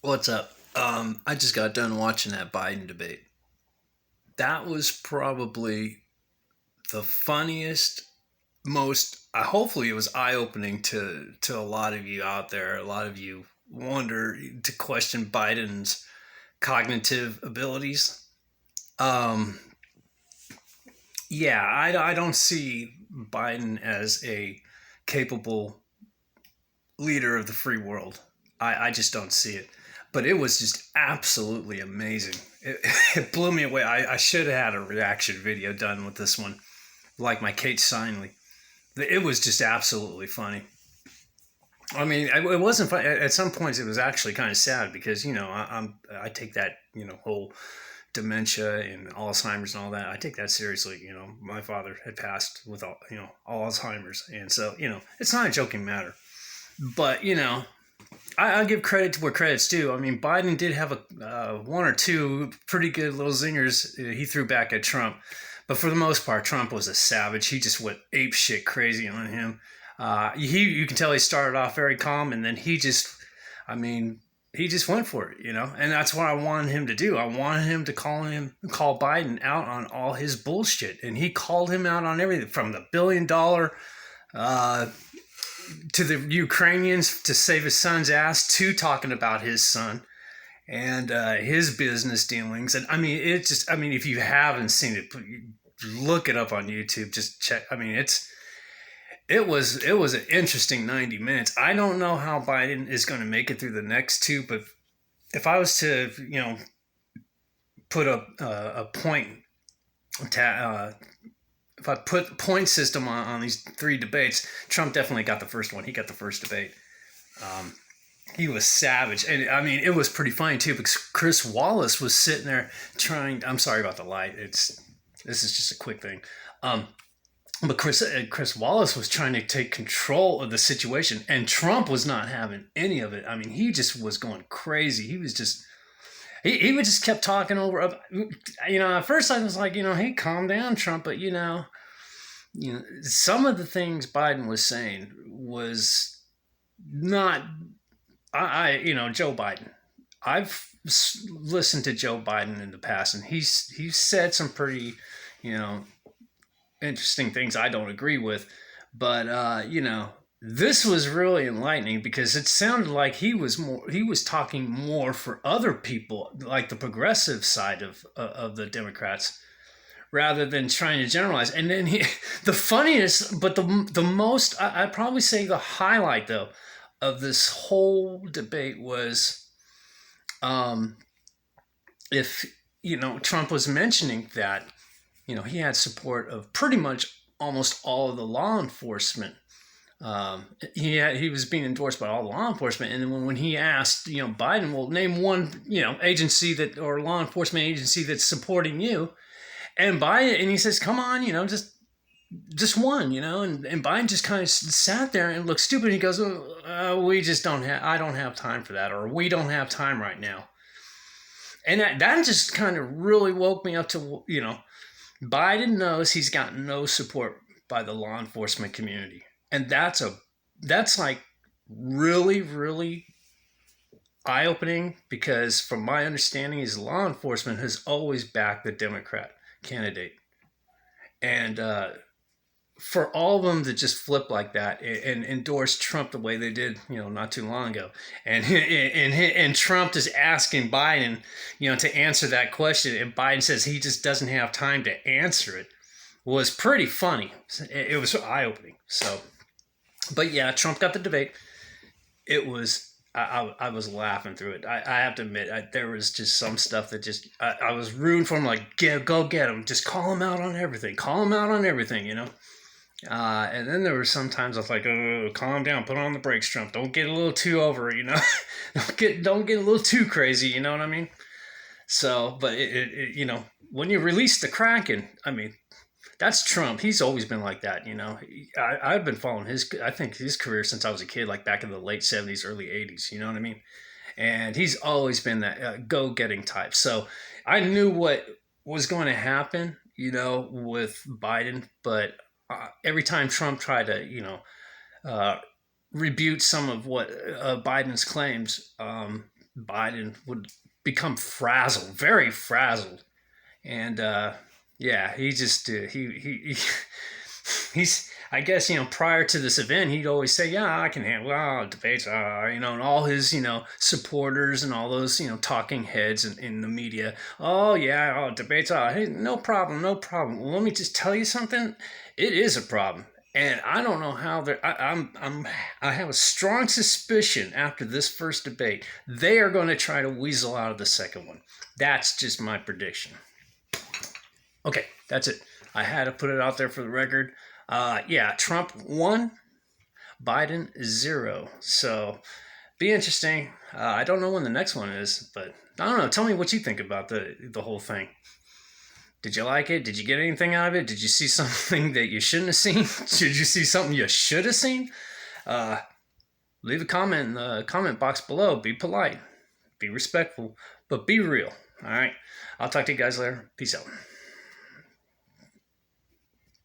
What's up? I just got done watching that Biden debate. That was probably the funniest, most. Hopefully, it was eye opening to a lot of you out there. A lot of you wonder to question Biden's cognitive abilities. Um, yeah, I don't see Biden as a capable leader of the free world. I just don't see it. But it was just absolutely amazing. It, it blew me away. I should have had a reaction video done with this one, like my Kate Sinley. It was just absolutely funny. I mean, it wasn't funny. At some points, it was actually kind of sad because I take that whole dementia and Alzheimer's and all that. I take that seriously. My father had passed with Alzheimer's, and so it's not a joking matter. But I'll give credit to where credit's due. I mean, Biden did have a one or two pretty good little zingers he threw back at Trump, but for the most part, Trump was a savage. He just went ape shit crazy on him. You can tell he started off very calm, and then I mean, he just went for it, and that's what I wanted him to do. I wanted him to call Biden out on all his bullshit, and he called him out on everything from the $1 billion. Uh, to the Ukrainians to save his son's ass, to talking about his son and his business dealings. And I mean, if you haven't seen it, look it up on YouTube. Just check. I mean, it was an interesting 90 minutes. I don't know how Biden is going to make it through the next two, but if I was to, put a point, if I put the point system on these three debates, Trump definitely got the first one. He got the first debate. He was savage. And I mean, it was pretty funny too, because Chris Wallace was sitting there I'm sorry about the light. This is just a quick thing. But Chris Wallace was trying to take control of the situation, and Trump was not having any of it. I mean, he just was going crazy. He was just he would just kept talking over. At first I was like, hey, calm down, Trump. But some of the things Biden was saying was not. Joe Biden. I've listened to Joe Biden in the past, and he's said some pretty, interesting things I don't agree with, but this was really enlightening because it sounded like he was talking more for other people, like the progressive side of the Democrats, rather than trying to generalize. And then the funniest, but the most, I'd probably say the highlight though of this whole debate was, if Trump was mentioning that he had support of pretty much almost all of the law enforcement. He was being endorsed by all law enforcement, and then when he asked Biden, well, name one agency that or law enforcement agency that's supporting you, and he says, come on, just one, and Biden just kind of sat there and looked stupid. He goes, we just don't have, I don't have time for that, or we don't have time right now. And that just kind of really woke me up to, Biden knows he's got no support by the law enforcement community. And that's like really, really eye-opening, because from my understanding is law enforcement has always backed the Democrat candidate. And for all of them to just flip like that and endorse Trump the way they did, not too long ago, and Trump is asking Biden, to answer that question, and Biden says he just doesn't have time to answer it, was pretty funny. It was eye-opening. So, but yeah, Trump got the debate. It was. I was laughing through it. I have to admit, there was just some stuff that just I was rooting for him. Like, go get him. Just call him out on everything. Call him out on everything. And then there were some times I was like, oh, calm down, put on the brakes, Trump. Don't get a little too over, don't get a little too crazy, you know what I mean? So, but when you release the Kraken, I mean, that's Trump. He's always been like that, I've been following I think his career since I was a kid, like back in the late 70s, early 80s, you know what I mean? And he's always been that go-getting type. So I knew what was going to happen, with Biden, but every time Trump tried to, rebut some of what Biden's claims, Biden would become frazzled, very frazzled, and yeah, he just he's. I guess prior to this event, he'd always say, "Yeah, I can handle debates," and all his supporters and all those talking heads in the media. Oh yeah, debates. Hey, no problem, no problem. Well, let me just tell you something. It is a problem. And I don't know how they're. I have a strong suspicion after this first debate they are going to try to weasel out of the second one. That's just my prediction. Okay, that's it. I had to put it out there for the record. Yeah, Trump 1, Biden 0. So be interesting. I don't know when the next one is, but I don't know. Tell me what you think about the whole thing. Did you like it? Did you get anything out of it? Did you see something that you shouldn't have seen? Did you see something you should have seen? Uh, Leave a comment in the comment box below. Be polite, be respectful, but be real. All right. I'll talk to you guys later. Peace out.